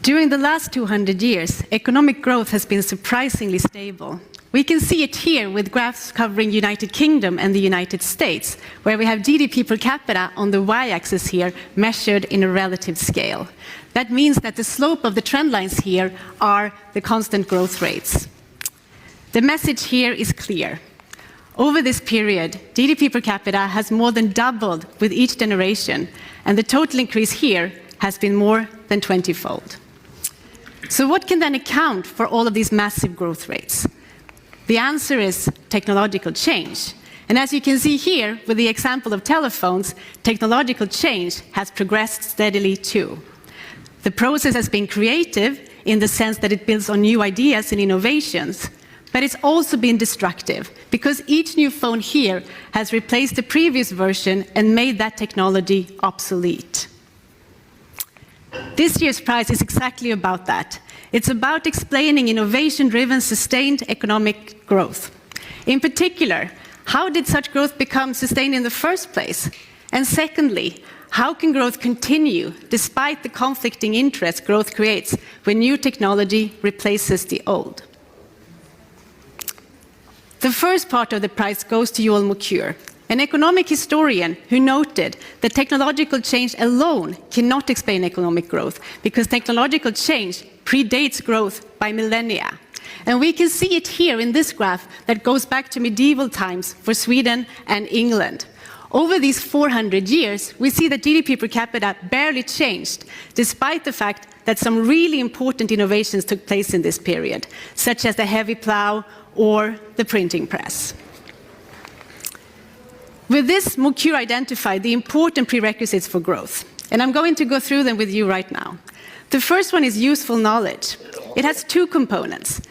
During the last 200 years, economic growth has been surprisingly stable. We can see it here with graphs covering United Kingdom and the United States, where we have GDP per capita on the y-axis here, measured in a relative scale. That means that the slope of the trend lines here are the constant growth rates. The message here is clear. Over this period, GDP per capita has more than doubled with each generation, and the total increase here has been more than 20-fold. So what can then account for all of these massive growth rates? The answer is technological change. And as you can see here, with the example of telephones, technological change has progressed steadily too. The process has been creative in the sense that it builds on new ideas and innovations, but it's also been destructive because each new phone here has replaced the previous version and made that technology obsolete. This year's prize is exactly about that. It's about explaining innovation-driven, sustained economic growth. In particular, how did such growth become sustained in the first place? And secondly, how can growth continue despite the conflicting interests growth creates when new technology replaces the old? The first part of the prize goes to Joel Mokyr, an economic historian who noted that technological change alone cannot explain economic growth because technological change predates growth by millennia. And we can see it here in this graph that goes back to medieval times for Sweden and England. Over these 400 years, we see that GDP per capita barely changed, despite the fact that some really important innovations took place in this period, such as the heavy plow or the printing press. With this, Mokyr identified the important prerequisites for growth, and I'm going to go through them with you right now. The first one is useful knowledge. It has two components.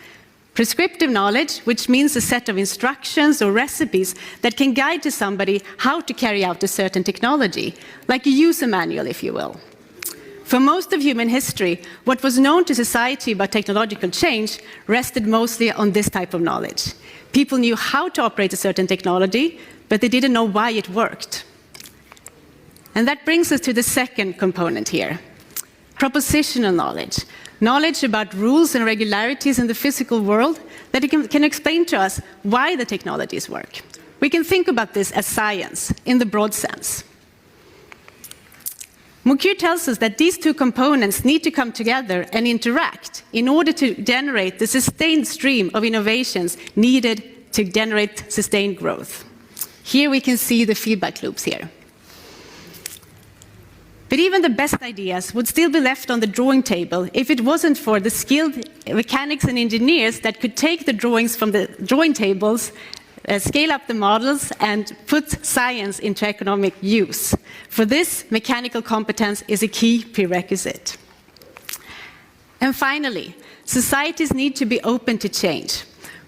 Prescriptive knowledge, which means a set of instructions or recipes that can guide to somebody how to carry out a certain technology, like a user manual, if you will. For most of human history, what was known to society about technological change rested mostly on this type of knowledge. People knew how to operate a certain technology, but they didn't know why it worked. And that brings us to the second component here. Propositional knowledge. Knowledge about rules and regularities in the physical world that can explain to us why the technologies work. We can think about this as science in the broad sense. Mokyr tells us that these two components need to come together and interact in order to generate the sustained stream of innovations needed to generate sustained growth. Here we can see the feedback loops here. But even the best ideas would still be left on the drawing table if it wasn't for the skilled mechanics and engineers that could take the drawings from the drawing tables, scale up the models, and put science into economic use. For this, mechanical competence is a key prerequisite. And finally, societies need to be open to change.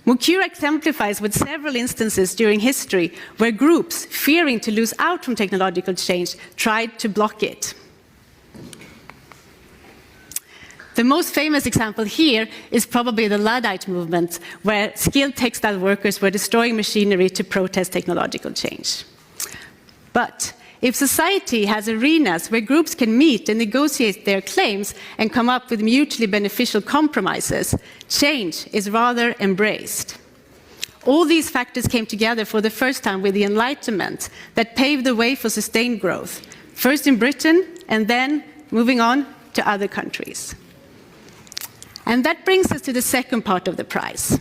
Mokyr exemplifies with several instances during history where groups, fearing to lose out from technological change, tried to block it. The most famous example here is probably the Luddite movement, where skilled textile workers were destroying machinery to protest technological change. But if society has arenas where groups can meet and negotiate their claims and come up with mutually beneficial compromises, change is rather embraced. All these factors came together for the first time with the Enlightenment that paved the way for sustained growth, first in Britain and then moving on to other countries. And that brings us to the second part of the prize.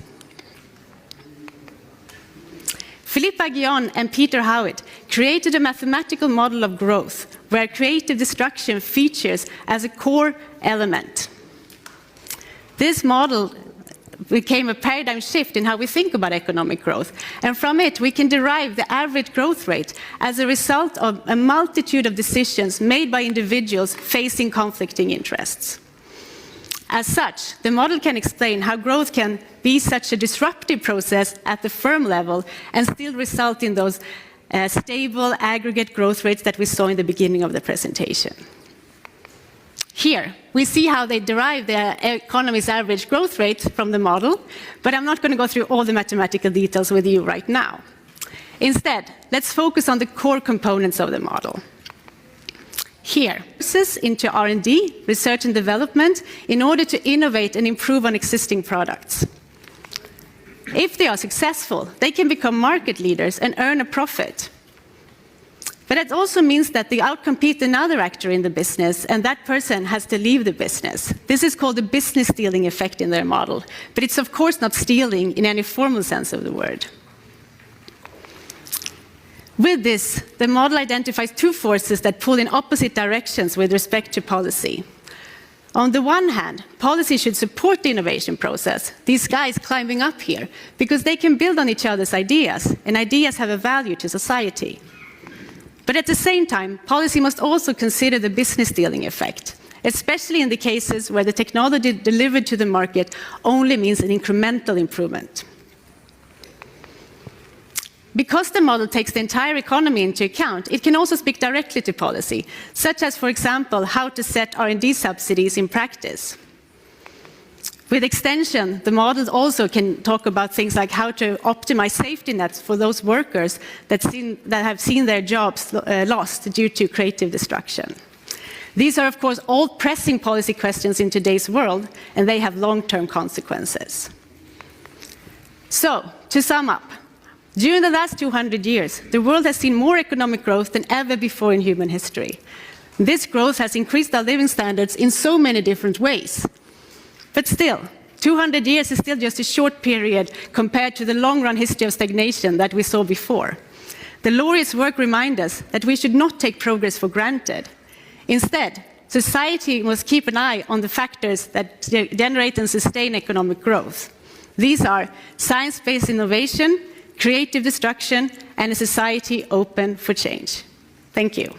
Philippe Aghion and Peter Howitt created a mathematical model of growth where creative destruction features as a core element. This model became a paradigm shift in how we think about economic growth, and from it we can derive the average growth rate as a result of a multitude of decisions made by individuals facing conflicting interests. As such, the model can explain how growth can be such a disruptive process at the firm level and still result in those stable aggregate growth rates that we saw in the beginning of the presentation. Here, we see how they derive their economy's average growth rate from the model, but I'm not going to go through all the mathematical details with you right now. Instead, let's focus on the core components of the model. here. Resources into R&D, research and development, in order to innovate and improve on existing products. If they are successful, they can become market leaders and earn a profit. But it also means that they outcompete another actor in the business, and that person has to leave the business. This is called the business stealing effect in their model, but it's of course not stealing in any formal sense of the word. With this, the model identifies two forces that pull in opposite directions with respect to policy. On the one hand, policy should support the innovation process, these guys climbing up here, because they can build on each other's ideas, and ideas have a value to society. But at the same time, policy must also consider the business stealing effect, especially in the cases where the technology delivered to the market only means an incremental improvement. Because the model takes the entire economy into account, it can also speak directly to policy, such as, for example, how to set R&D subsidies in practice. With extension, the model also can talk about things like how to optimize safety nets for those workers that have seen their jobs lost due to creative destruction. These are, of course, all pressing policy questions in today's world, and they have long-term consequences. So, to sum up, during the last 200 years, the world has seen more economic growth than ever before in human history. This growth has increased our living standards in so many different ways. But still, 200 years is still just a short period compared to the long-run history of stagnation that we saw before. The laureates' work reminds us that we should not take progress for granted. Instead, society must keep an eye on the factors that generate and sustain economic growth. These are science-based innovation, creative destruction, and a society open for change. Thank you.